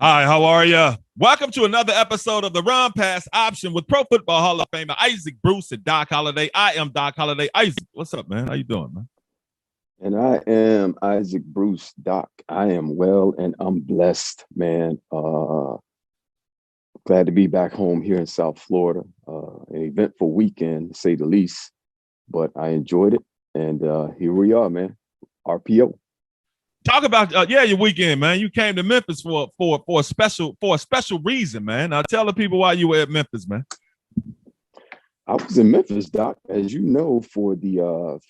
Hi, how are you? Welcome to another episode of the Run Pass Option with Pro Football Hall of Famer Isaac Bruce and Doc Holliday. I am Doc Holliday. Isaac, what's up, man? How you doing, man? And I am Isaac Bruce, Doc. I am well and I'm blessed, man. Glad to be back home here in South Florida. An eventful weekend, to say the least, but I enjoyed it. And here we are, man. RPO. Talk about your weekend, man. You came to Memphis for a special reason, man. Now tell the people why you were at Memphis, man. I was in Memphis, Doc, as you know, for the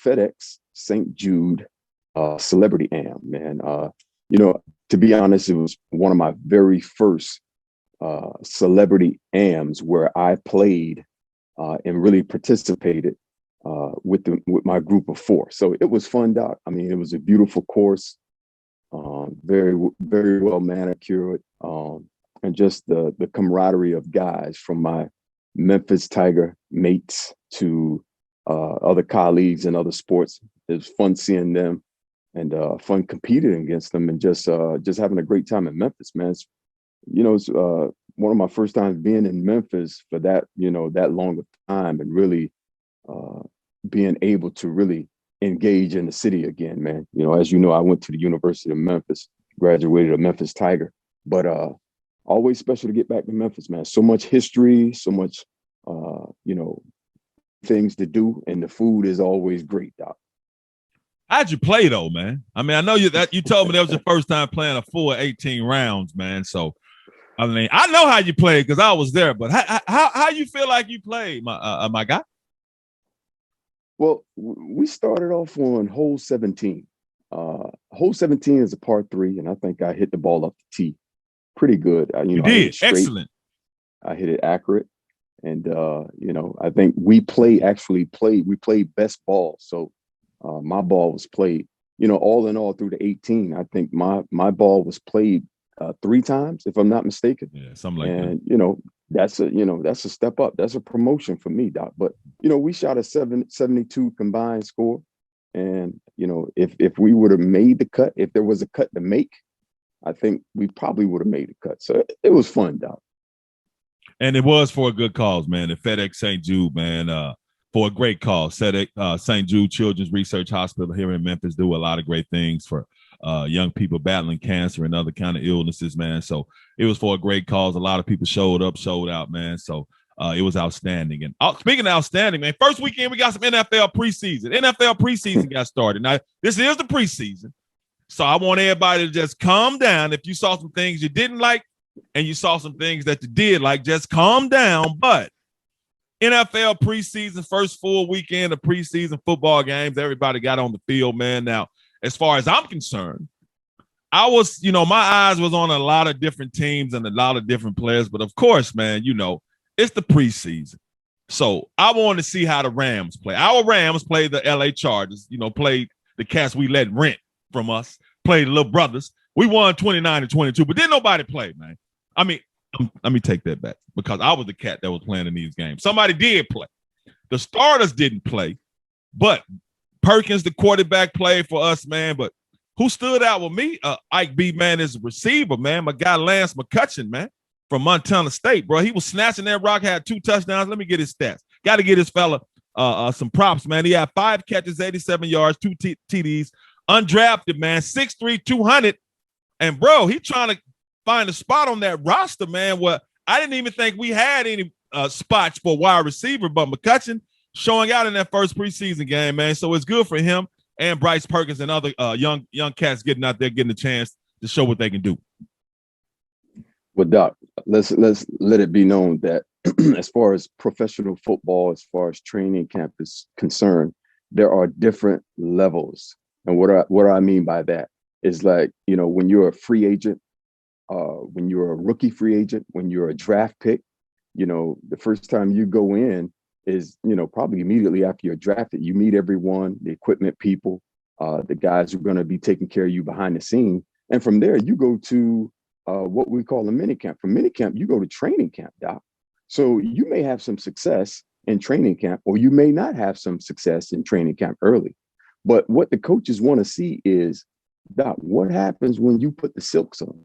FedEx St. Jude Celebrity Am, man. To be honest, it was one of my very first celebrity AMs where I played and really participated with my group of four. So it was fun, Doc. I mean, it was a beautiful course, very, very well manicured, and just the camaraderie of guys from my Memphis Tiger mates to other colleagues in other sports. It was fun seeing them and fun competing against them and just having a great time in Memphis, man. It's one of my first times being in Memphis for that long of time and really being able to really engage in the city again, man. As you know, I went to the University of Memphis, graduated a Memphis Tiger, but always special to get back to Memphis, man. So much history, so much, things to do, and the food is always great, Doc. How'd you play though, man? I mean, I know you told me that was your first time playing a full 18 rounds, man. So, I mean, I know how you played because I was there. But how you feel like you played, my guy? Well, we started off on hole 17. Hole 17 is a par 3, and I think I hit the ball up the tee pretty good. You did excellent. I hit it accurate. And, I think we played best ball. So my ball was played, all in all through the 18. I think my ball was played 3 times, if I'm not mistaken. Yeah, something like that. And, that's a step up. That's a promotion for me, Doc. But, we shot a 72 combined score. And, if we would have made the cut, if there was a cut to make, I think we probably would have made the cut. So it was fun, Doc. And it was for a good cause, man. The FedEx St. Jude, man, for a great cause. St. Jude Children's Research Hospital here in Memphis do a lot of great things for young people battling cancer and other kind of illnesses, man. So it was for a great cause. A lot of people showed out, man. So it was outstanding. And speaking of outstanding, man, first weekend we got some NFL preseason. NFL preseason got started. Now, this is the preseason. So I want everybody to just calm down. If you saw some things you didn't like, and you saw some things that you did like, just calm down. But NFL preseason, first full weekend of preseason football games, everybody got on the field, man. Now, as far as I'm concerned, I was, my eyes was on a lot of different teams and a lot of different players. But of course, man, it's the preseason. So I wanted to see how the Rams play. Our Rams played the LA Chargers, played the cats we let rent from us, played the little brothers. We won 29-22, but didn't nobody play, man. I mean, let me take that back because I was the cat that was playing in these games. Somebody did play. The starters didn't play, but Perkins, the quarterback, played for us, man. But who stood out with me? Ike B, man, is a receiver, man. My guy Lance McCutcheon, man, from Montana State, bro. He was snatching that rock, had 2 touchdowns. Let me get his stats. Got to get his fella some props, man. He had 5 catches, 87 yards, 2 TDs. Undrafted, man, 6'3", 200. And, bro, he trying to find a spot on that roster, man, where I didn't even think we had any spots for wide receiver, but McCutcheon showing out in that first preseason game, man. So it's good for him and Bryce Perkins and other young cats getting out there, getting a chance to show what they can do. Well, Doc, let's let it be known that as far as professional football, as far as training camp is concerned, there are different levels. And what I mean by that is like, when you're a free agent, when you're a rookie free agent, when you're a draft pick, the first time you go in is, probably immediately after you're drafted, you meet everyone, the equipment people, the guys who are going to be taking care of you behind the scene. And from there, you go to what we call a mini camp. From mini camp, you go to training camp, Doc. So you may have some success in training camp, or you may not have some success in training camp early. But what the coaches want to see is, Doc, what happens when you put the silks on?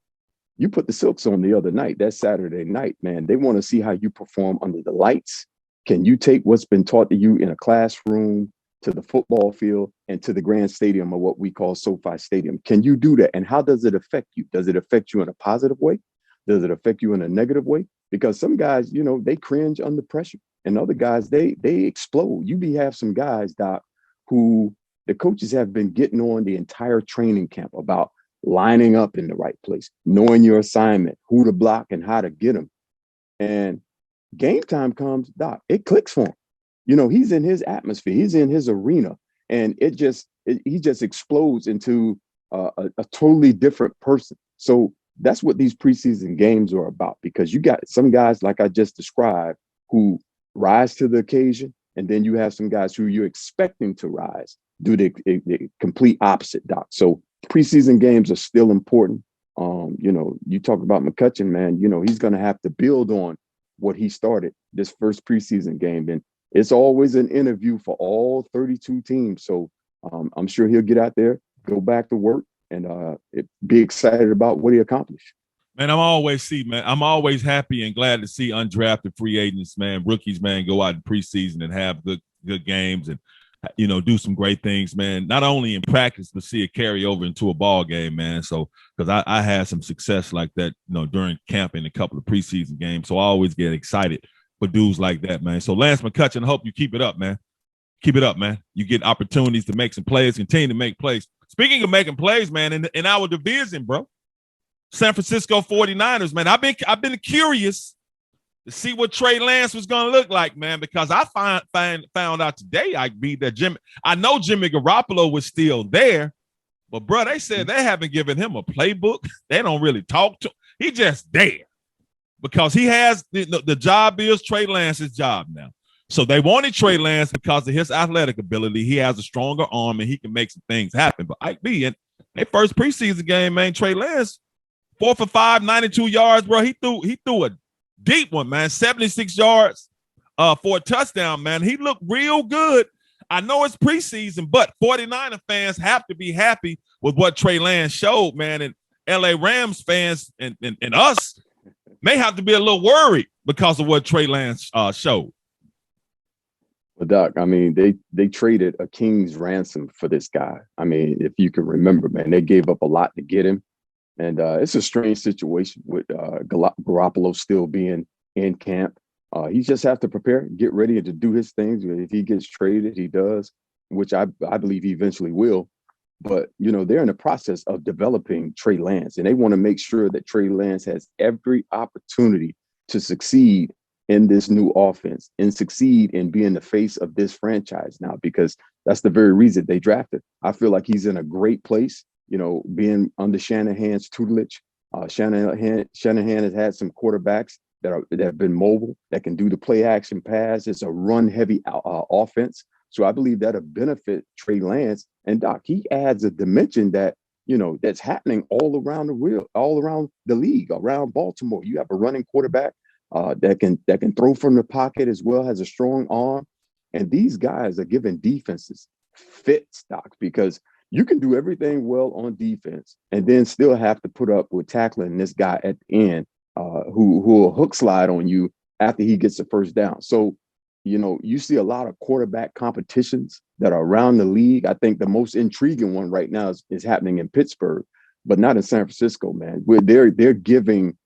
You put the Silks on the other night, that Saturday night, man. They want to see how you perform under the lights. Can you take what's been taught to you in a classroom to the football field and to the grand stadium, or what we call SoFi Stadium? Can you do that? And how does it affect you? Does it affect you in a positive way? Does it affect you in a negative way? Because some guys, you know, they cringe under pressure, and other guys, they explode. Have some guys, Doc, who the coaches have been getting on the entire training camp about lining up in the right place, knowing your assignment, who to block and how to get them. And game time comes, Doc, it clicks for him. You know, he's in his atmosphere, he's in his arena, and he just explodes into a totally different person. So that's what these preseason games are about, because you got some guys, like I just described, who rise to the occasion, and then you have some guys who you're expecting to rise, do the complete opposite, Doc. So preseason games are still important. You know, you talk about McCutcheon, man, you know, he's going to have to build on what he started this first preseason game. And it's always an interview for all 32 teams. So I'm sure he'll get out there, go back to work, and be excited about what he accomplished. Man, I'm always happy and glad to see undrafted free agents, man, rookies, man, go out in preseason and have good games and, you know, do some great things, man, not only in practice, but see it carry over into a ball game, man. So, because I had some success like that, you know, during camp in a couple of preseason games. So I always get excited for dudes like that, man. So Lance McCutcheon, I hope you keep it up, man. Keep it up, man. You get opportunities to make some plays, continue to make plays. Speaking of making plays, man, in our division, bro, San Francisco 49ers, man, I've been curious to see what Trey Lance was going to look like, man, because I found out today, I know Jimmy Garoppolo was still there, but, bro, they said they haven't given him a playbook. They don't really talk to him. He just there because he has the job is Trey Lance's job now. So they wanted Trey Lance because of his athletic ability. He has a stronger arm and he can make some things happen. But Ike B, in their first preseason game, man, Trey Lance, 4 for 5, 92 yards, bro. He threw a deep one, man, 76 yards for a touchdown, man. He looked real good. I know it's preseason, but 49er fans have to be happy with what Trey Lance showed, man. And LA Rams fans and us may have to be a little worried because of what Trey Lance showed. Well, Doc, I mean, they traded a king's ransom for this guy. I mean, if you can remember, man, they gave up a lot to get him. And it's a strange situation with Garoppolo still being in camp. He just have to prepare, get ready to do his things. If he gets traded, he does, which I believe he eventually will. But, you know, they're in the process of developing Trey Lance, and they want to make sure that Trey Lance has every opportunity to succeed in this new offense and succeed in being the face of this franchise now, because that's the very reason they drafted. I feel like he's in a great place, you know, being under Shanahan's tutelage. Shanahan has had some quarterbacks that have been mobile, that can do the play action pass. It's a run heavy offense. So I believe that'll benefit Trey Lance. And Doc, he adds a dimension that, you know, that's happening all around the league, around Baltimore. You have a running quarterback that can throw from the pocket as well, has a strong arm. And these guys are giving defenses fits, Doc, because you can do everything well on defense and then still have to put up with tackling this guy at the end who will hook slide on you after he gets the first down. So, you know, you see a lot of quarterback competitions that are around the league. I think the most intriguing one right now is happening in Pittsburgh, but not in San Francisco, man. Where they're giving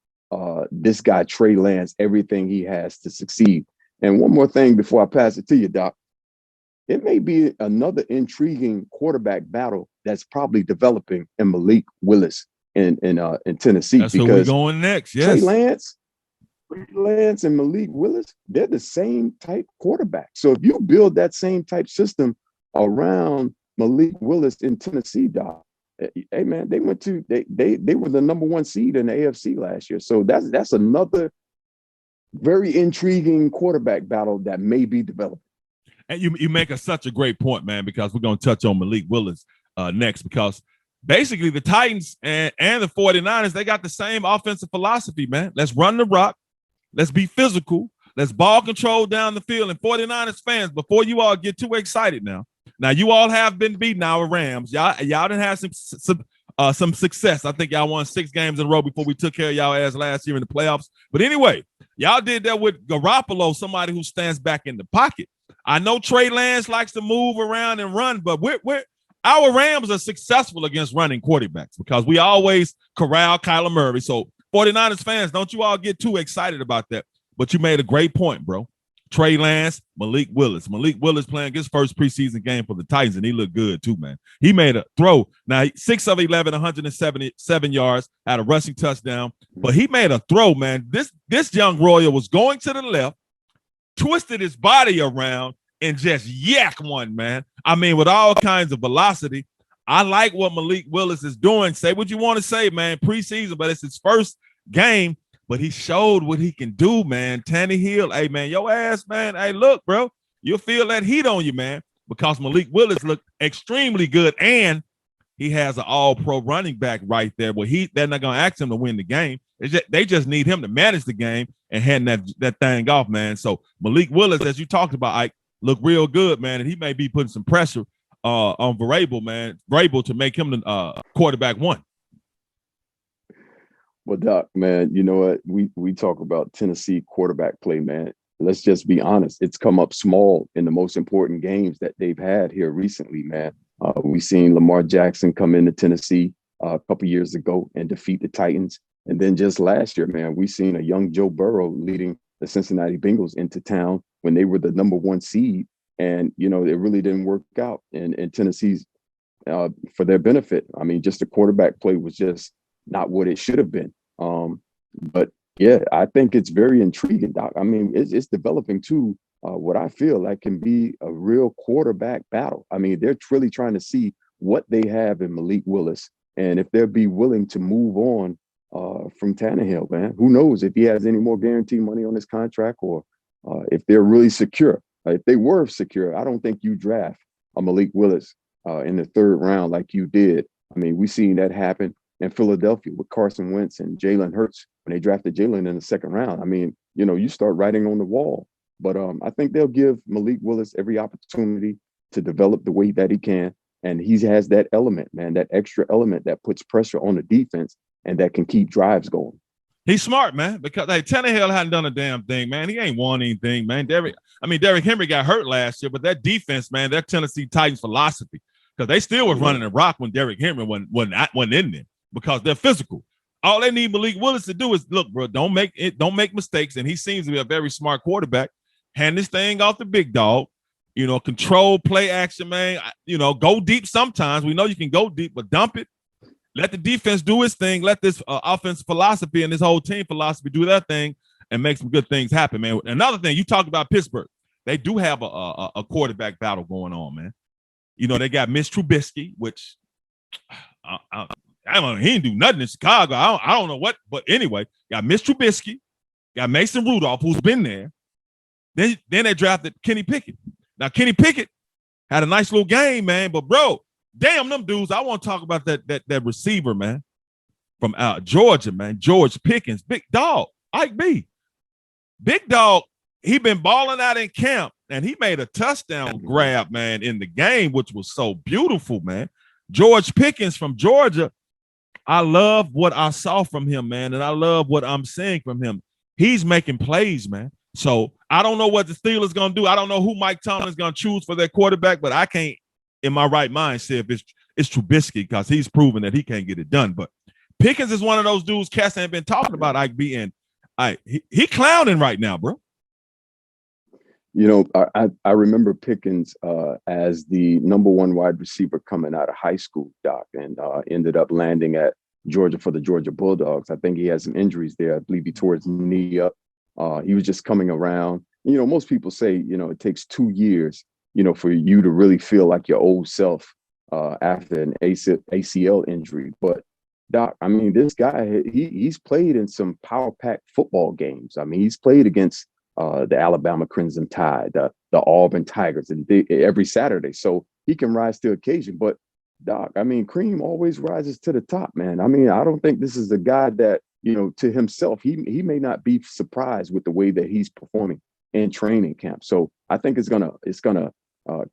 this guy, Trey Lance, everything he has to succeed. And one more thing before I pass it to you, Doc. It may be another intriguing quarterback battle that's probably developing in Malik Willis in Tennessee. That's where we're going next. Yes. Trey Lance and Malik Willis, they're the same type quarterback. So if you build that same type system around Malik Willis in Tennessee, Doc, hey man, they were the number 1 seed in the AFC last year. So that's another very intriguing quarterback battle that may be developing. And you make such a great point, man, because we're going to touch on Malik Willis next, because basically the Titans and the 49ers, they got the same offensive philosophy, man. Let's run the rock. Let's be physical. Let's ball control down the field. And 49ers fans, before you all get too excited now you all have been beating our Rams. Y'all done have some some success. I think y'all won 6 games in a row before we took care of y'all ass last year in the playoffs. But anyway, y'all did that with Garoppolo, somebody who stands back in the pocket. I know Trey Lance likes to move around and run, but our Rams are successful against running quarterbacks because we always corral Kyler Murray. So 49ers fans, don't you all get too excited about that. But you made a great point, bro. Trey Lance, Malik Willis. Malik Willis playing his first preseason game for the Titans, and he looked good too, man. He made a throw. Now, 6 of 11, 177 yards, had a rushing touchdown, but he made a throw, man. This young Royal was going to the left, twisted his body around, and just yak one, man. I mean, with all kinds of velocity. I like what Malik Willis is doing. Say what you want to say, man, preseason, but it's his first game. But he showed what he can do, man. Tannehill, hey, man, your ass, man. Hey, look, bro, you'll feel that heat on you, man, because Malik Willis looked extremely good, and he has an all-pro running back right there. Well, they're not going to ask him to win the game. They just need him to manage the game and hand that thing off, man. So Malik Willis, as you talked about, Ike, look real good, man, and he may be putting some pressure on Vrabel to make him the quarterback one. Well, Doc, man, you know what? We talk about Tennessee quarterback play, man. Let's just be honest. It's come up small in the most important games that they've had here recently, man. We've seen Lamar Jackson come into Tennessee a couple years ago and defeat the Titans. And then just last year, man, we've seen a young Joe Burrow leading the Cincinnati Bengals into town when they were the number 1 seed. And, you know, it really didn't work out in Tennessee's for their benefit. I mean, just the quarterback play was just not what it should have been. But yeah, I think it's very intriguing, Doc. I mean, it's developing to what I feel like can be a real quarterback battle. I mean, they're really trying to see what they have in Malik Willis and if they'll be willing to move on from Tannehill, man. Who knows if he has any more guaranteed money on his contract or if they're really secure. If they were secure, I don't think you draft a Malik Willis in the 3rd round like you did. I mean, we've seen that happen in Philadelphia with Carson Wentz and Jalen Hurst when they drafted Jalen in the 2nd round. I mean, you know, you start writing on the wall. But I think they'll give Malik Willis every opportunity to develop the way that he can. And he has that element, man, that extra element that puts pressure on the defense and that can keep drives going. He's smart, man, because Tannehill hadn't done a damn thing, man. He ain't won anything, man. Derrick Henry got hurt last year, but that defense, man, that Tennessee Titans philosophy, because they still was running the rock when Derrick Henry wasn't in there because they're physical. All they need Malik Willis to do is, look, bro, don't make mistakes, and he seems to be a very smart quarterback. Hand this thing off the big dog, you know, control play action, man. You know, go deep sometimes. We know you can go deep, but dump it. Let the defense do its thing. Let this offense philosophy and this whole team philosophy do their thing and make some good things happen, man. Another thing, you talked about Pittsburgh. They do have a quarterback battle going on, man. You know, they got Mitch Trubisky, which I don't know, he didn't do nothing in Chicago. I don't know what, but anyway, got Mitch Trubisky, got Mason Rudolph, who's been there. Then they drafted Kenny Pickett. Now, Kenny Pickett had a nice little game, man, but bro, damn them dudes. I want to talk about that receiver, man, from Georgia, man. George Pickens, big dog, Ike B. Big dog, he been balling out in camp, and he made a touchdown grab, man, in the game, which was so beautiful, man. George Pickens from Georgia, I love what I saw from him, man, and I love what I'm seeing from him. He's making plays, man. So I don't know what the Steelers going to do. I don't know who Mike Tomlin's going to choose for their quarterback, but I can't, in my right mind, say if it's Trubisky because he's proven that he can't get it done. But Pickens is one of those dudes Cass ain't been talking about, Ike B, and he clowning right now, bro. You know, I remember Pickens as the number 1 wide receiver coming out of high school, Doc, and ended up landing at Georgia for the Georgia Bulldogs. I think he had some injuries there. I believe he tore his knee up. He was just coming around. You know, most people say, you know, it takes 2 years, you know, for you to really feel like your old self after an ACL injury. But Doc, I mean, this guy, he's played in some power pack football games. I mean, he's played against the Alabama Crimson Tide, the Auburn Tigers, and every Saturday. So he can rise to occasion. But Doc, I mean, cream always rises to the top, man. I mean, I don't think this is a guy that, you know, to himself, he may not be surprised with the way that he's performing in training camp. So I think it's gonna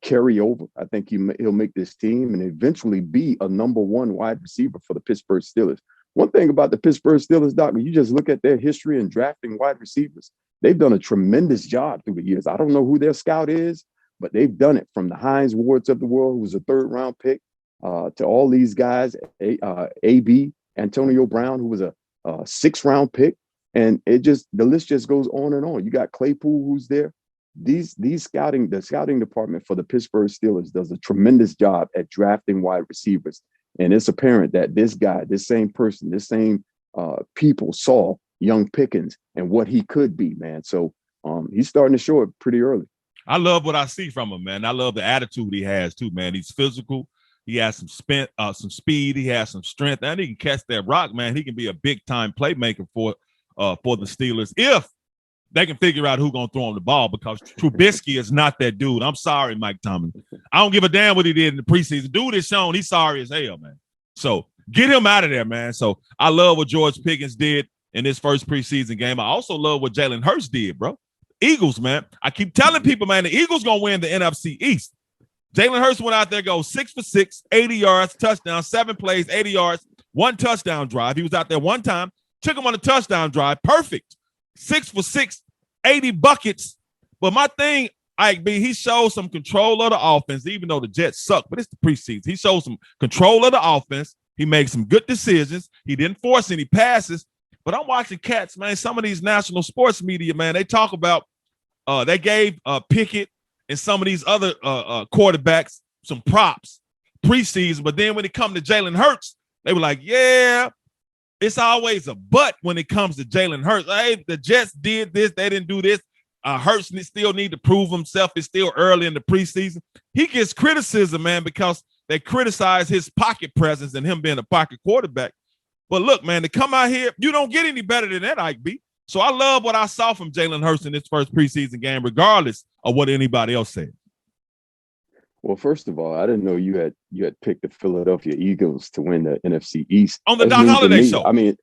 carry over. I think he'll make this team and eventually be a number one wide receiver for the Pittsburgh Steelers. One thing about the Pittsburgh Steelers, Doc, you just look at their history in drafting wide receivers. They've done a tremendous job through the years. I don't know who their scout is, but they've done it, from the Hines Wards of the world, who was a third-round pick, to all these guys, AB, Antonio Brown, who was a sixth-round pick. And the list just goes on and on. You got Claypool, who's there. The scouting department for the Pittsburgh Steelers does a tremendous job at drafting wide receivers. And it's apparent that this guy, this same person, this same people saw young Pickens and what he could be, man. So he's starting to show it pretty early. I love what I see from him, man. I love the attitude he has too, man. He's physical. He has some speed. He has some strength, and he can catch that rock, man. He can be a big time playmaker for the Steelers if they can figure out who's gonna throw him the ball, because Trubisky is not that dude. I'm sorry, Mike Tomlin. I don't give a damn what he did in the preseason. Dude is shown he's sorry as hell, man. So get him out of there, man. So I love what George Pickens did in his first preseason game. I also love what Jalen Hurst did, bro. Eagles, man. I keep telling people, man, the Eagles gonna win the NFC East. Jalen Hurst went out there, go 6 for 6, 80 yards, touchdown, 7 plays, 80 yards, 1 touchdown drive. He was out there one time, took him on a touchdown drive, perfect. 6 for 6, 80 buckets. But my thing, Ike B, he showed some control of the offense, even though the Jets suck, but it's the preseason. He showed some control of the offense. He made some good decisions. He didn't force any passes. But I'm watching cats, man. Some of these national sports media, man, they talk about they gave Pickett and some of these other quarterbacks some props preseason. But then when it comes to Jalen Hurts, they were like, yeah, it's always a but when it comes to Jalen Hurts. Hey, the Jets did this. They didn't do this. Hurts still need to prove himself. It's still early in the preseason. He gets criticism, man, because they criticize his pocket presence and him being a pocket quarterback. But look, man, to come out here, you don't get any better than that, Ike B. So I love what I saw from Jalen Hurts in his first preseason game, regardless of what anybody else said. Well, first of all, I didn't know you had picked the Philadelphia Eagles to win the NFC East. On the Doc Holliday show. I mean,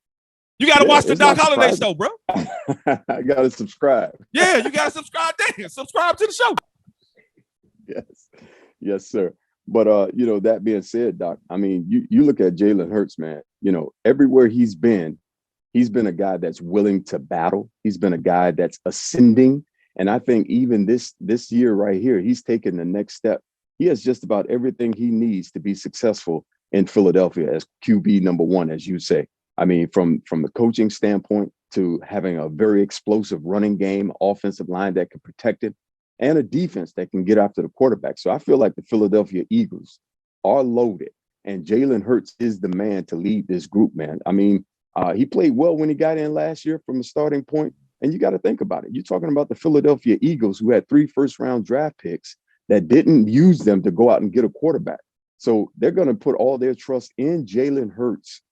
you got to watch the Doc Holliday show, bro. I got to subscribe. Yeah, you got to subscribe. Subscribe to the show. Yes, sir. But that being said, Doc, I mean, you look at Jalen Hurts, man. Everywhere he's been a guy that's willing to battle. He's been a guy that's ascending. And I think even this year right here, he's taken the next step. He has just about everything he needs to be successful in Philadelphia as QB number one, as you say. I mean, from the coaching standpoint to having a very explosive running game, offensive line that can protect it, and a defense that can get after the quarterback. So I feel like the Philadelphia Eagles are loaded, and Jalen Hurts is the man to lead this group, man. I mean, he played well when he got in last year from a starting point, and you got to think about it. You're talking about the Philadelphia Eagles, who had 3 first-round draft picks that didn't use them to go out and get a quarterback. So they're going to put all their trust in Jalen Hurts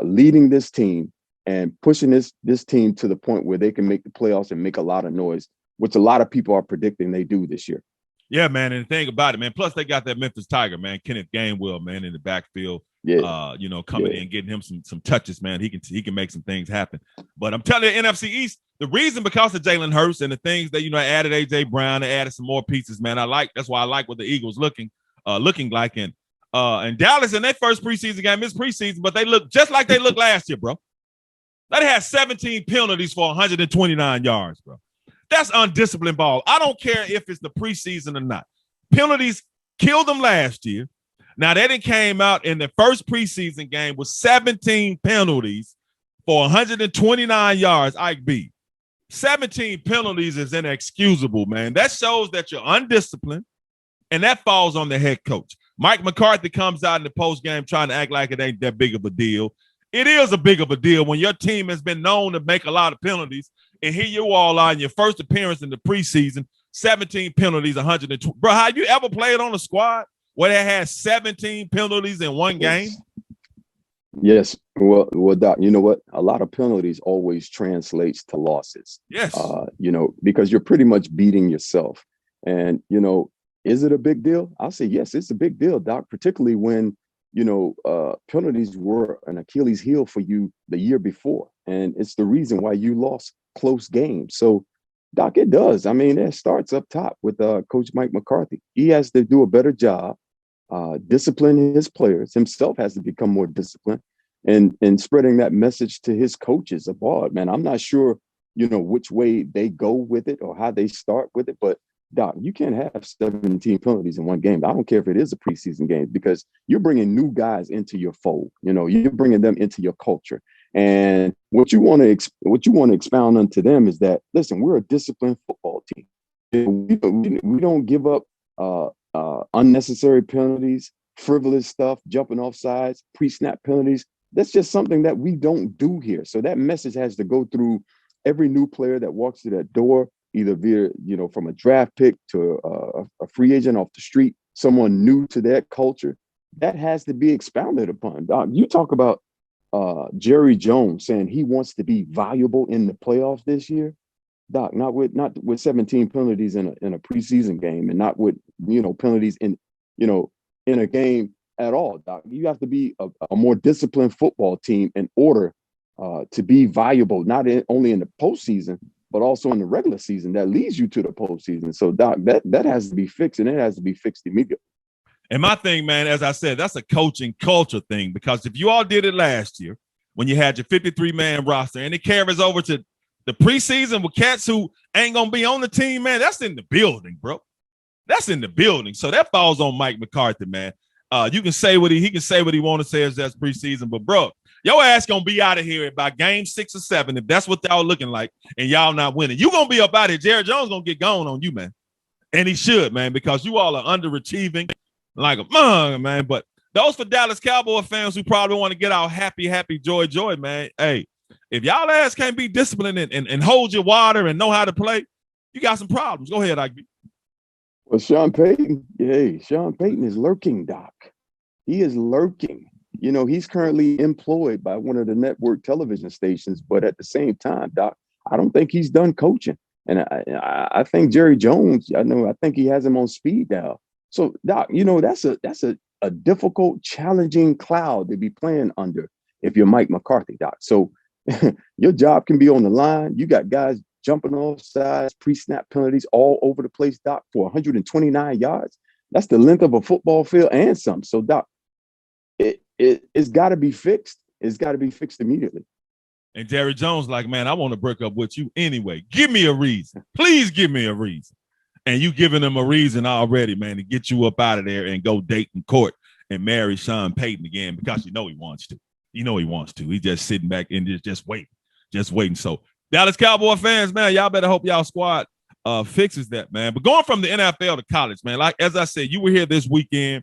leading this team and pushing this team to the point where they can make the playoffs and make a lot of noise, which a lot of people are predicting they do this year. Yeah, man. And the thing about it, man, plus they got that Memphis Tiger, man, Kenneth Gainwell, man, in the backfield. Yeah. Coming in, getting him some touches, man. He can make some things happen. But I'm telling you, NFC East, the reason because of Jalen Hurts and the things that, added AJ Brown, they added some more pieces, man. That's why I like what the Eagles looking like. And Dallas in their first preseason game is preseason, but they look just like they looked last year, bro. They had 17 penalties for 129 yards, bro. That's undisciplined ball. I don't care if it's the preseason or not. Penalties killed them last year. Now, they didn't came out in the first preseason game with 17 penalties for 129 yards, Ike B. 17 penalties is inexcusable, man. That shows that you're undisciplined, and that falls on the head coach. Mike McCarthy comes out in the postgame trying to act like it ain't that big of a deal. It is a big of a deal when your team has been known to make a lot of penalties, and here you all are in your first appearance in the preseason, 17 penalties, 120. Bro, have you ever played on a squad where they had 17 penalties in one game? Yes. Well, Doc, you know what? A lot of penalties always translates to losses. Yes. Because you're pretty much beating yourself. And, is it a big deal? I'll say, yes, it's a big deal, Doc, particularly when, penalties were an Achilles heel for you the year before. And it's the reason why you lost close games. So Doc, it does. I mean, it starts up top with Coach Mike McCarthy. He has to do a better job disciplining his players. Himself has to become more disciplined and spreading that message to his coaches abroad. Man, I'm not sure, which way they go with it or how they start with it, but Doc, you can't have 17 penalties in one game. I don't care if it is a preseason game because you're bringing new guys into your fold. You're bringing them into your culture. And what you want to expound onto them is that, listen, we're a disciplined football team. We don't give up unnecessary penalties, frivolous stuff, jumping off sides, pre-snap penalties. That's just something that we don't do here. So that message has to go through every new player that walks through that door, either via, from a draft pick to a free agent off the street, someone new to that culture. That has to be expounded upon. Doc, you talk about Jerry Jones saying he wants to be valuable in the playoffs this year. Doc, not with 17 penalties in a preseason game, and not with penalties in a game at all. Doc, you have to be a more disciplined football team in order to be valuable, not only in the postseason but also in the regular season that leads you to the postseason. So Doc, that has to be fixed, and it has to be fixed immediately. And my thing, man, as I said, that's a coaching culture thing, because if you all did it last year when you had your 53-man roster and it carries over to the preseason with cats who ain't going to be on the team, man, that's in the building, bro. That's in the building. So that falls on Mike McCarthy, man. You can say what he can say what he want to say as that's preseason, but bro, your ass gonna be out of here by game 6 or 7 if that's what y'all looking like and y'all not winning. You gonna be up out of here. Jerry Jones gonna get gone on you, man, and he should, man, because you all are underachieving like a man. But those for Dallas Cowboy fans who probably want to get out happy, joy, man. Hey, if y'all ass can't be disciplined and hold your water and know how to play, you got some problems. Go ahead, Ike. Well, Sean Payton is lurking, Doc. He is lurking. He's currently employed by one of the network television stations, but at the same time, Doc, I don't think he's done coaching. And I think Jerry Jones, I think he has him on speed dial. So, Doc, that's a difficult, challenging cloud to be playing under if you're Mike McCarthy, Doc. So your job can be on the line. You got guys jumping off sides, pre-snap penalties all over the place, Doc, for 129 yards. That's the length of a football field and some. So, Doc, it's got to be fixed. It's got to be fixed immediately. And Jerry Jones like, man, I want to break up with you anyway. Give me a reason. Please give me a reason. And you giving him a reason already, man, to get you up out of there and go date in court and marry Sean Payton again, because he wants to. He wants to. He's just sitting back and just waiting. So Dallas Cowboy fans, man, y'all better hope y'all squad fixes that, man. But going from the NFL to college, man, like as I said, you were here this weekend.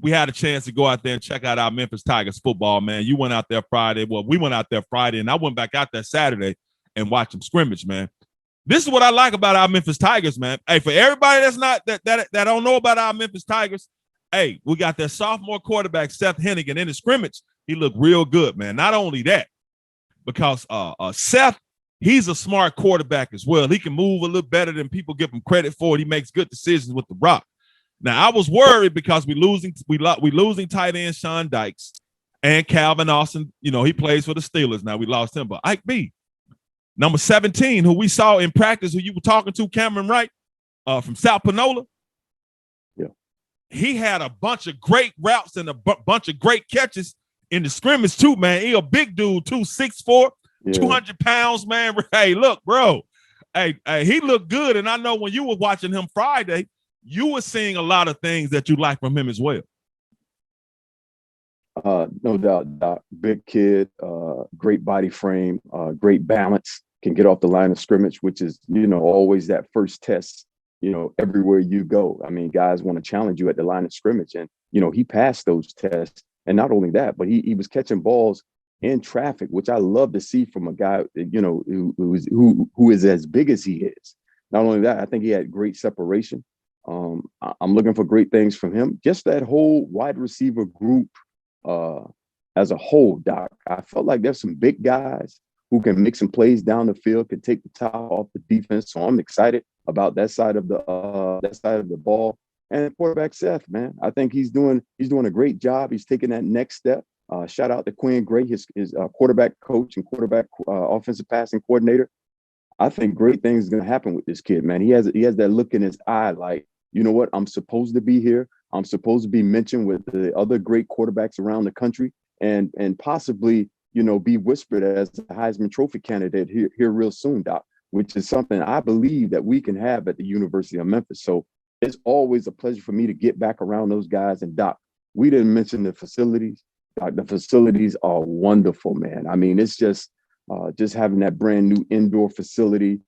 We had a chance to go out there and check out our Memphis Tigers football, man. You went out there Friday. Well, we went out there Friday, and I went back out there Saturday and watched them scrimmage, man. This is what I like about our Memphis Tigers, man. Hey, for everybody that's not that don't know about our Memphis Tigers, hey, we got that sophomore quarterback, Seth Hennig, and in the scrimmage, he looked real good, man. Not only that, because Seth, he's a smart quarterback as well. He can move a little better than people give him credit for. He makes good decisions with the rock. Now, I was worried because we losing tight end Sean Dykes and Calvin Austin. He plays for the Steelers now. We lost him. But Ike B, number 17, who we saw in practice, who you were talking to, Cameron Wright from South Panola. Yeah. He had a bunch of great routes and a bunch of great catches in the scrimmage too, man. He a big dude too, 6'4", 200 pounds, man. Hey, look, bro. Hey, he looked good. And I know when you were watching him Friday, you were seeing a lot of things that you like from him as well. No doubt, Doc. Big kid, great body frame, great balance, can get off the line of scrimmage, which is, always that first test, everywhere you go. I mean, guys want to challenge you at the line of scrimmage. And, he passed those tests. And not only that, but he was catching balls in traffic, which I love to see from a guy, who is as big as he is. Not only that, I think he had great separation. I'm looking for great things from him. Just that whole wide receiver group as a whole, Doc. I felt like there's some big guys who can make some plays down the field, can take the top off the defense. So I'm excited about that side of the ball. And quarterback Seth, man, I think he's doing a great job. He's taking that next step. Shout out to Quinn Gray, his quarterback coach and quarterback offensive passing coordinator. I think great things are going to happen with this kid, man. He has that look in his eye, like, you know what? I'm supposed to be here. I'm supposed to be mentioned with the other great quarterbacks around the country, and possibly, you know, be whispered as a Heisman Trophy candidate here real soon, Doc. Which is something I believe that we can have at the University of Memphis. So it's always a pleasure for me to get back around those guys. And Doc, we didn't mention the facilities. Doc, the facilities are wonderful, man. I mean, it's just having that brand new indoor facility.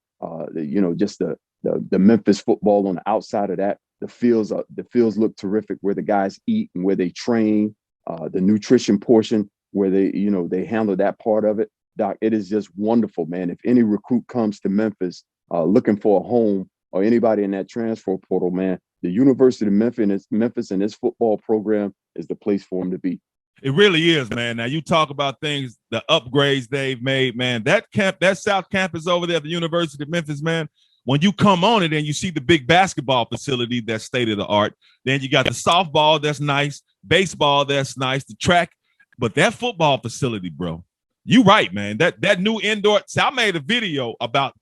You know, just the Memphis football on the outside of that. The fields look terrific where the guys eat and where they train. The nutrition portion where they handle that part of it. Doc, it is just wonderful, man. If any recruit comes to Memphis looking for a home, or anybody in that transfer portal, man, the University of Memphis and its football program is the place for them to be. It really is, man. Now you talk about things, the upgrades they've made, man. That South Campus over there at the University of Memphis, man. When you come on it and you see the big basketball facility that's state of the art, then you got the softball that's nice, baseball that's nice, the track, but that football facility, bro. You right, man. That new indoor. See, I made a video about.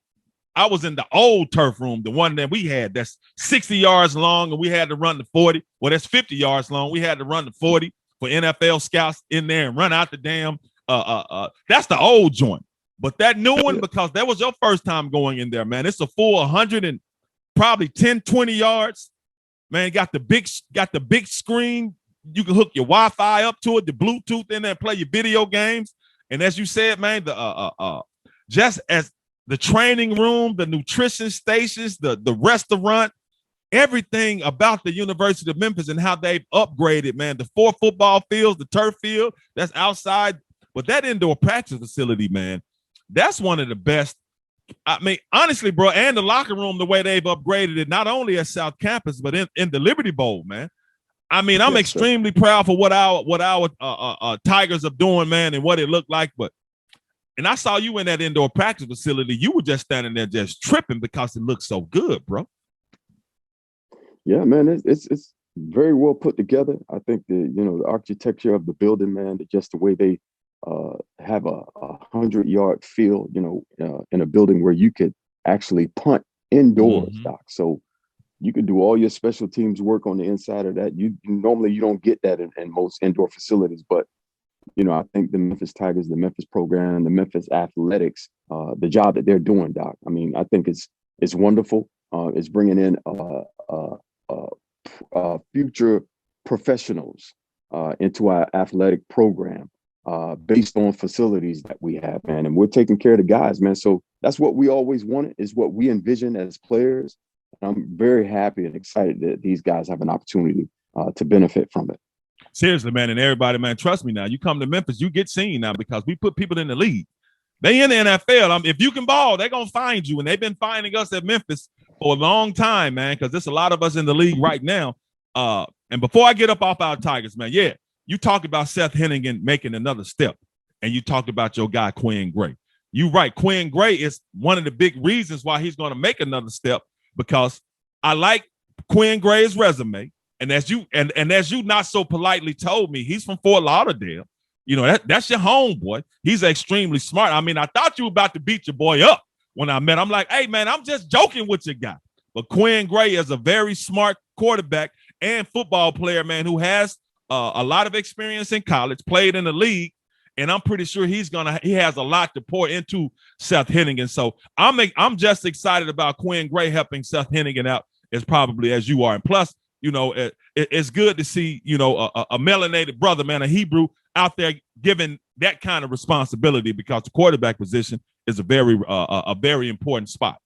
I was in the old turf room, the one that we had that's 60 yards long, and we had to run the 40. Well, that's 50 yards long. We had to run the 40 for NFL scouts in there and run out the damn. That's the old joint. But that new one, because that was your first time going in there, man. It's a full 100 and probably 10, 20 yards. Man, got the big screen. You can hook your Wi-Fi up to it, the Bluetooth in there, and play your video games. And as you said, man, just as the training room, the nutrition stations, the restaurant, everything about the University of Memphis and how they've upgraded, man. The 4 football fields, the turf field that's outside, but that indoor practice facility, man, that's one of the best. I mean, honestly, bro, and the locker room, the way they've upgraded it, not only at South Campus, but in the Liberty Bowl, man. I mean, I'm extremely proud for what our Tigers are doing, man, and what it looked like. And I saw you in that indoor practice facility. You were just standing there just tripping because it looked so good, bro. Yeah, man, it's very well put together. I think the architecture of the building, man, just the way they have a 100-yard field, in a building where you could actually punt indoors, Doc. So you can do all your special teams work on the inside of that. Normally you don't get that in most indoor facilities, but I think the Memphis Tigers, the Memphis program, the Memphis Athletics, the job that they're doing, Doc. I mean, I think it's wonderful. It's bringing in future professionals into our athletic program based on facilities that we have, man. And we're taking care of the guys, man. So that's what we always wanted, is what we envision as players. I'm very happy and excited that these guys have an opportunity to benefit from it. Seriously, man, and everybody, man, trust me now. You come to Memphis, you get seen now because we put people in the league. They in the NFL. If you can ball, they're going to find you. And they've been finding us at Memphis for a long time, man, because there's a lot of us in the league right now. And before I get up off our Tigers, man, you talked about Seth Hennig making another step, and you talked about your guy, Quinn Gray. You're right. Quinn Gray is one of the big reasons why he's going to make another step, because I like Quinn Gray's resume. And as you not so politely told me, he's from Fort Lauderdale. That's your homeboy. He's extremely smart. I mean, I thought you were about to beat your boy up when I met. I'm like, hey, man, I'm just joking with your guy. But Quinn Gray is a very smart quarterback and football player, man, who has a lot of experience in college, played in the league, and I'm pretty sure he has a lot to pour into Seth Hennig. And so I'm just excited about Quinn Gray helping Seth Hennig out as probably as you are. And plus, it's good to see, a melanated brother, man, a Hebrew out there given that kind of responsibility, because the quarterback position is a very important spot.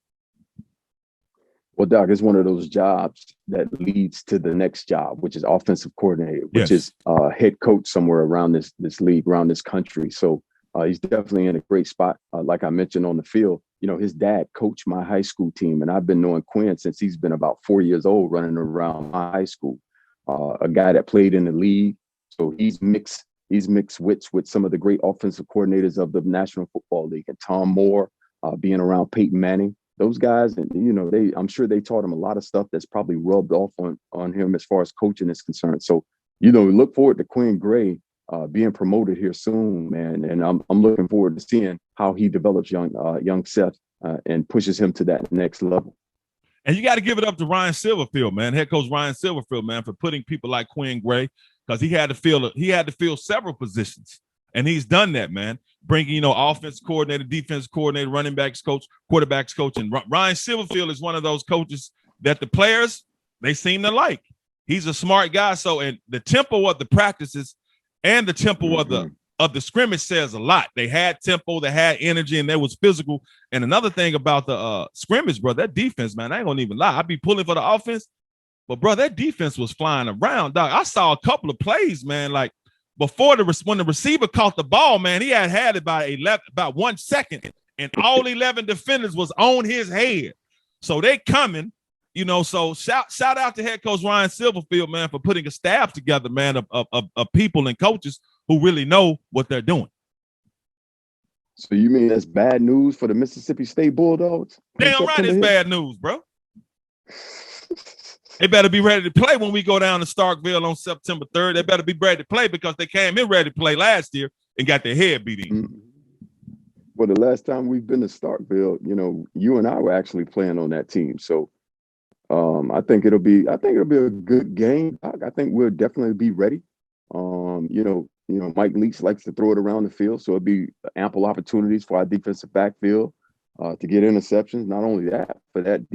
Well, Doc, it's one of those jobs that leads to the next job, which is offensive coordinator, which is head coach somewhere around this league, around this country. So he's definitely in a great spot. Like I mentioned on the field, his dad coached my high school team, and I've been knowing Quinn since he's been about 4 years old, running around my high school. A guy that played in the league, so he's mixed wits with some of the great offensive coordinators of the National Football League, and Tom Moore, being around Peyton Manning. Those guys, and I'm sure they taught him a lot of stuff that's probably rubbed off on him as far as coaching is concerned. So, look forward to Quinn Gray being promoted here soon, man. And I'm looking forward to seeing how he develops young Seth and pushes him to that next level. And you got to give it up to Ryan Silverfield, man. Head coach Ryan Silverfield, man, for putting people like Quinn Gray, because he had to fill several positions, and he's done that, man. Bringing offense coordinator, defense coordinator, running backs coach, quarterbacks coach, and Ryan Silverfield is one of those coaches that the players they seem to like. He's a smart guy, so and the tempo of the practices and the tempo of the scrimmage says a lot. They had tempo, they had energy, and they was physical. And another thing about the scrimmage, bro, that defense, man, I ain't gonna even lie. I'd be pulling for the offense, but bro, that defense was flying around, dog. I saw a couple of plays, man, like before when the receiver caught the ball, man, he had it by about 1 second, and all 11 defenders was on his head. So they coming, So shout out to head coach Ryan Silverfield, man, for putting a staff together, man, of people and coaches who really know what they're doing. So you mean that's bad news for the Mississippi State Bulldogs? Damn right, it's bad news, bro. They better be ready to play when we go down to Starkville on September 3rd. They better be ready to play because they came in ready to play last year and got their head beat in. Well, the last time we've been to Starkville, you and I were actually playing on that team. So I think it'll be a good game. I think we'll definitely be ready. Mike Leach likes to throw it around the field, so it'll be ample opportunities for our defensive backfield to get interceptions. Not only that, for that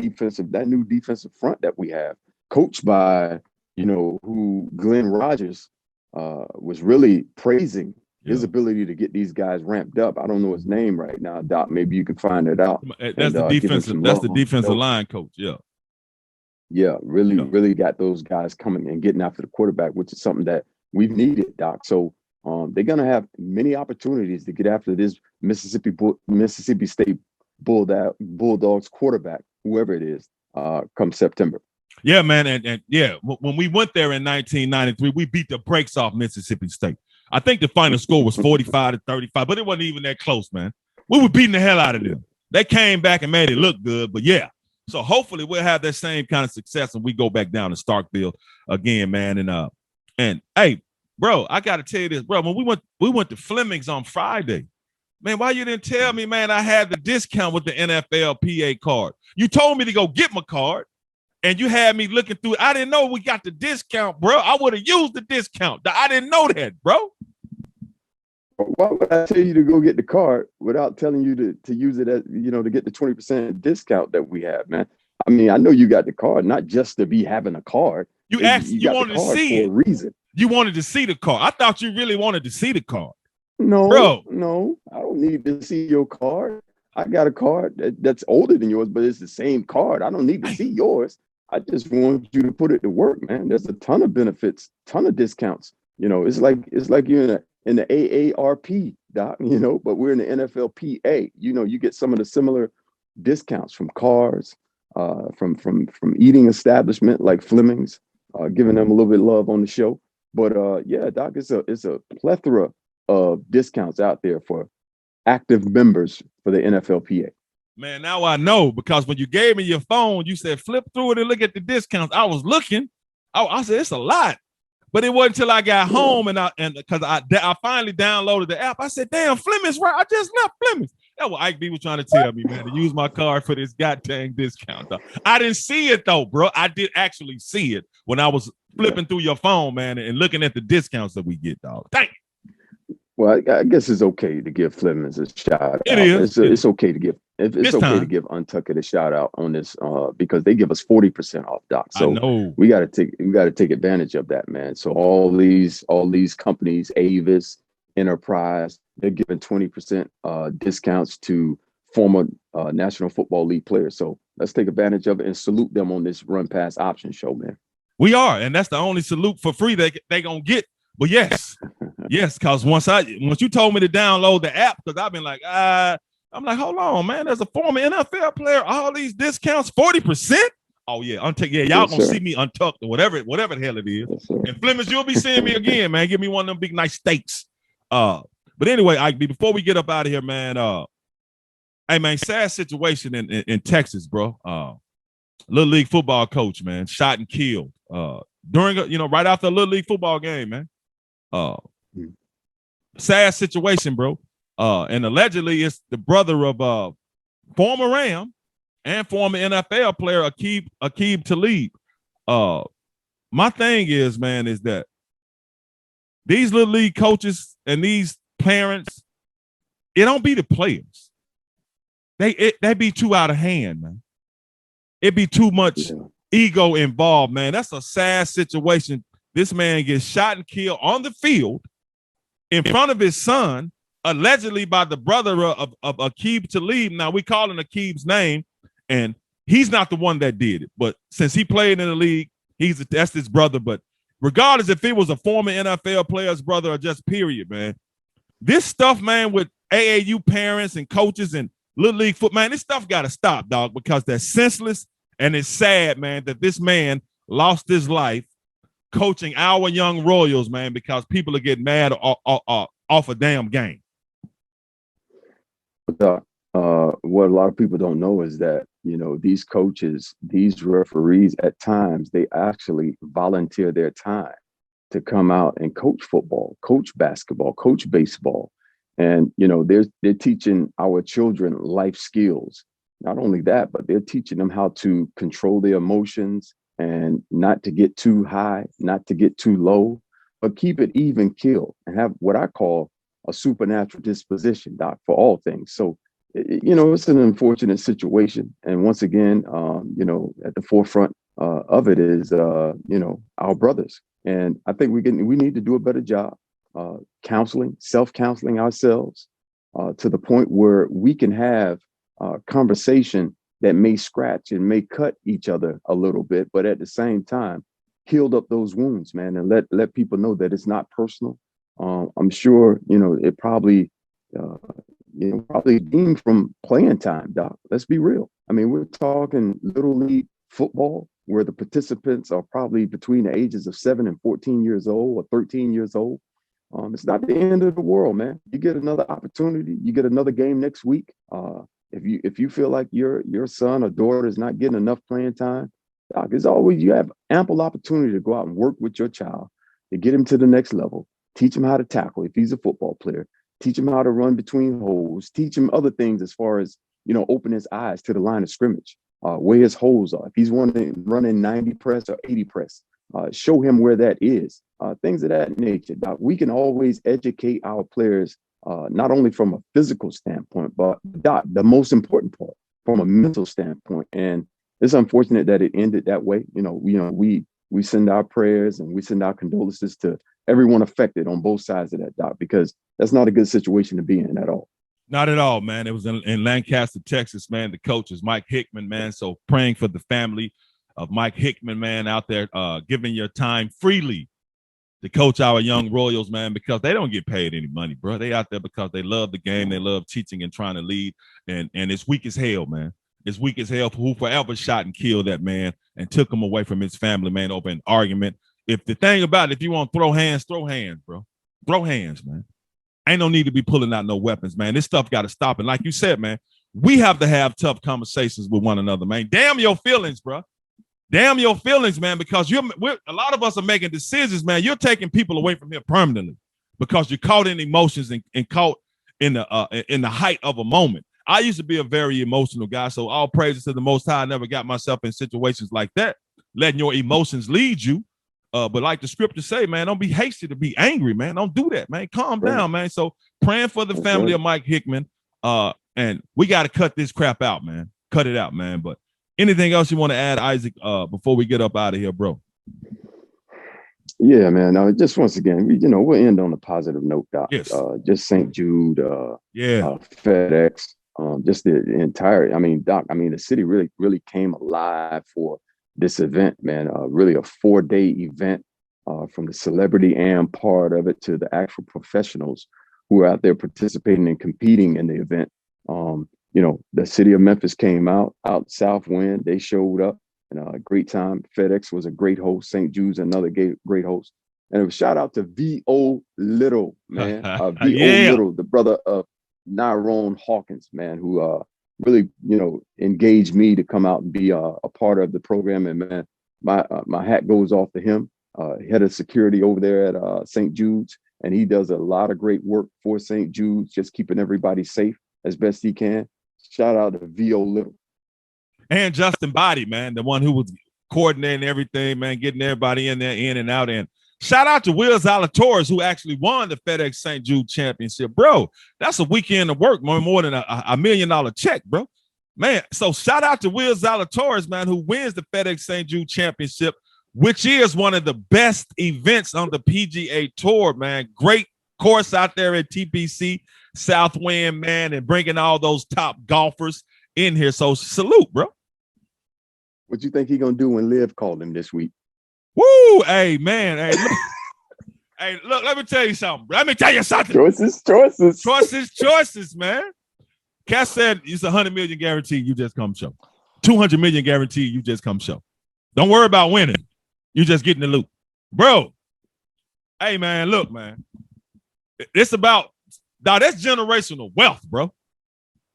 new defensive front that we have, coached by, who Glenn Rogers was really praising his ability to get these guys ramped up. I don't know his name right now, Doc. Maybe you can find it out. That's the defensive line coach. Yeah. Yeah, really got those guys coming and getting after the quarterback, which is something that we've needed, Doc. So they're going to have many opportunities to get after this Mississippi State Bulldogs quarterback, whoever it is, come September. Yeah, man. And yeah, when we went there in 1993, we beat the brakes off Mississippi State. I think the final score was 45-35, but it wasn't even that close, man. We were beating the hell out of them. They came back and made it look good, but yeah. So hopefully we'll have that same kind of success when we go back down to Starkville again, man. And hey, bro, I got to tell you this, bro. When we went to Fleming's on Friday, man, why you didn't tell me, man, I had the discount with the NFL PA card? You told me to go get my card, and you had me looking through it. I didn't know we got the discount, bro. I would have used the discount. I didn't know that, bro. Why would I tell you to go get the card without telling you to use it as, to get the 20% discount that we have, man? I mean, I know you got the card, not just to be having a card. You wanted to see it for a reason. You wanted to see the card. I thought you really wanted to see the card. No, I don't need to see your card. I got a card that's older than yours, but it's the same card. I don't need to see yours. I just want you to put it to work, man. There's a ton of benefits, ton of discounts. It's like you're in the AARP, Doc, but we're in the NFLPA. You get some of the similar discounts from cars, from eating establishment like Fleming's, giving them a little bit of love on the show. But yeah, Doc, it's a plethora of discounts out there for active members for the NFLPA. Man, now I know, because when you gave me your phone, you said flip through it and look at the discounts. I was looking. I said it's a lot. But it wasn't until I got home and because I finally downloaded the app. I said, damn, Fleming's right. I just left Fleming's. That's what Ike B was trying to tell me, man, to use my card for this goddamn discount. I didn't see it, though, bro. I did actually see it when I was flipping through your phone, man, and looking at the discounts that we get, dog. Thank you. Well, I guess it's okay to give Fleming's a shout out. It is. It's okay to give. It's okay to give Untucked a shout out on this because they give us 40% off, Doc. So we got to take advantage of that, man. So all these companies, Avis, Enterprise, they're giving 20% discounts to former National Football League players. So let's take advantage of it and salute them on this Run Pass Option show, man. We are, and that's the only salute for free they gonna get. But yes, because once you told me to download the app, because I've been like, I'm like, hold on, man. There's a former NFL player, all these discounts, 40%. Oh yeah, y'all gonna see me untucked or whatever the hell it is. Yes, and Fleming's, you'll be seeing me again, man. Give me one of them big nice steaks. But anyway, Ike B, before we get up out of here, man. Hey man, sad situation in Texas, bro. Little league football coach, man, shot and killed during right after a little league football game, man. Sad situation, bro. And allegedly it's the brother of former Ram and former NFL player Aqib Talib. My thing is, man, is that these little league coaches and these parents, it don't be the players. They be too out of hand, man. It be too much ego involved, man. That's a sad situation. This man gets shot and killed on the field in front of his son, allegedly by the brother of Aqib Talib. Now, we calling Aqib's name, and he's not the one that did it. But since he played in the league, that's his brother. But regardless if it was a former NFL player's brother or just period, man, this stuff, man, with AAU parents and coaches and little league foot, man, this stuff got to stop, dog, because that's senseless, and it's sad, man, that this man lost his life coaching our young Royals, man, because people are getting mad off a damn game. What a lot of people don't know is that, you know, these coaches, these referees, at times, they actually volunteer their time to come out and coach football, coach basketball, coach baseball. And, you know, they're teaching our children life skills. Not only that, but they're teaching them how to control their emotions and not to get too high, not to get too low, but keep it even keel and have what I call a supernatural disposition, Doc, for all things. So, you know, it's an unfortunate situation. And once again, you know, at the forefront of it is, you know, our brothers. And I think we need to do a better job counseling, self-counseling ourselves to the point where we can have conversation that may scratch and may cut each other a little bit, but at the same time, healed up those wounds, man, and let people know that it's not personal. I'm sure, you know, it probably, probably deemed from playing time, Doc. Let's be real. I mean, we're talking little league football where the participants are probably between the ages of 7 and 14 years old or 13 years old. It's not the end of the world, man. You get another opportunity. You get another game next week. If you feel like your son or daughter is not getting enough playing time, Doc, as always, you have ample opportunity to go out and work with your child to get him to the next level. Teach him how to tackle if he's a football player. Teach him how to run between holes. Teach him other things as far as, you know, open his eyes to the line of scrimmage, where his holes are. If he's running 90 press or 80 press, show him where that is. Things of that nature, Doc. We can always educate our players, not only from a physical standpoint, but, Doc, the most important part, from a mental standpoint. And it's unfortunate that it ended that way. We send our prayers and we send our condolences to everyone affected on both sides of that, Doc, because that's not a good situation to be in at all. Not at all, man. It was in Lancaster, Texas, man. The coach is Mike Hickman, man. So praying for the family of Mike Hickman, man, out there giving your time freely to coach our young Royals, man, because they don't get paid any money, bro. They out there because they love the game. They love teaching and trying to lead. And it's weak as hell, man. It's weak as hell for who forever shot and killed that man and took him away from his family, man, over an argument. If the thing about it, if you want to throw hands, bro. Throw hands, man. Ain't no need to be pulling out no weapons, man. This stuff got to stop. And like you said, man, we have to have tough conversations with one another, man. Damn your feelings, bro. Damn your feelings, man, because a lot of us are making decisions, man. You're taking people away from here permanently because you're caught in emotions and caught in the height of a moment. I used to be a very emotional guy, so all praises to the Most High. I never got myself in situations like that, letting your emotions lead you. But like the scriptures say, man, don't be hasty to be angry, man. Don't do that, man. Calm down, man. So praying for the family of Mike Hickman. And we got to cut this crap out, man. Cut it out, man. But anything else you want to add, Isaac, before we get up out of here, bro? Yeah, man. Just once again, we'll end on a positive note, Doc. Yes. Just St. Jude, FedEx, just the entire, Doc, the city really, really came alive for this event, man. Really a 4-day event, from the celebrity AM part of it to the actual professionals who are out there participating and competing in the event. The city of Memphis came out south wind. They showed up and a great time. FedEx was a great host. St. Jude's another great host. And it was shout out to V.O. Little, man. V.O. Little, the brother of Nyrone Hawkins, man, who really, engaged me to come out and be a part of the program. And man, my hat goes off to him, head of security over there at St. Jude's. And he does a lot of great work for St. Jude's, just keeping everybody safe as best he can. Shout out to V.O. Little. And Justin Body, man, the one who was coordinating everything, man, getting everybody in there, in and out. And shout out to Will Zalatoris, who actually won the FedEx St. Jude Championship. Bro, that's a weekend of work, more than a $1 million check, bro. Man, so shout out to Will Zalatoris, man, who wins the FedEx St. Jude Championship, which is one of the best events on the PGA Tour, man. Great course out there at TPC Southwind, man, and bringing all those top golfers in here. So salute, bro. What you think he gonna do when Liv called him this week? Woo! Hey, man. Hey, look. Hey, look, let me tell you something. Let me tell you something. Choices, man. Cass said it's $100 million guarantee, you just come show. $200 million guarantee, you just come show. Don't worry about winning. You just get in the loop. Bro. Hey, man, look, man. It's about, now that's generational wealth, bro.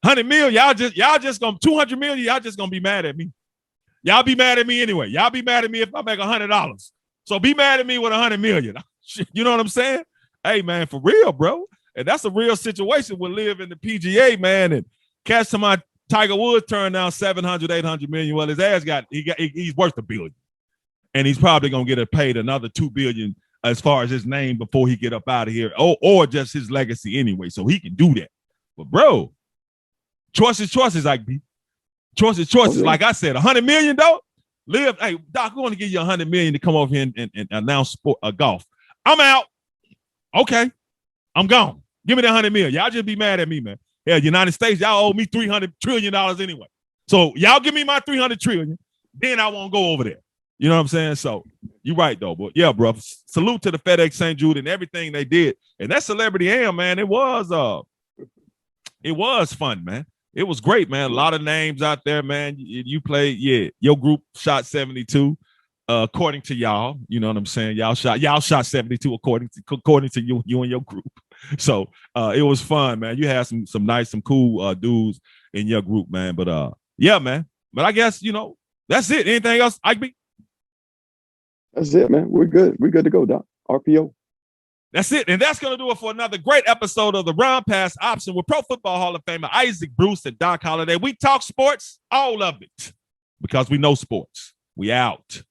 $100 million, y'all just gonna, $200 million, y'all just gonna be mad at me. Y'all be mad at me anyway. Y'all be mad at me if I make $100. So be mad at me with $100 million. You know what I'm saying? Hey, man, for real, bro. And that's a real situation with Liv in the PGA, man. And catch to my Tiger Woods turned down 700, 800 million. Well, his ass he's worth $1 billion. And he's probably going to get paid another $2 billion as far as his name before he get up out of here, or just his legacy anyway. So he can do that. But, bro, choices, Ike B. Choices. Okay. Like I said, $100 million, though. Liv, hey, Doc, we're going to give you $100 million to come over here and announce golf. I'm out. Okay. I'm gone. Give me the $100 million. Y'all just be mad at me, man. Yeah, United States, y'all owe me $300 trillion anyway. So y'all give me my $300 trillion, then I won't go over there. You know what I'm saying? So you're right, though. But yeah, bro, salute to the FedEx St. Jude and everything they did. And that Celebrity Am, man, it was fun, man. It was great, man. A lot of names out there, man. You played, yeah. Your group shot 72, according to y'all. You know what I'm saying? Y'all shot 72 according to you and your group. So it was fun, man. You had some nice, some cool dudes in your group, man. But yeah, man. But I guess that's it. Anything else, Ike B? That's it, man. We're good. We're good to go, Doc. RPO. That's it. And that's going to do it for another great episode of the Run Pass Option with Pro Football Hall of Famer Isaac Bruce and Doc Holliday. We talk sports, all of it, because we know sports. We out.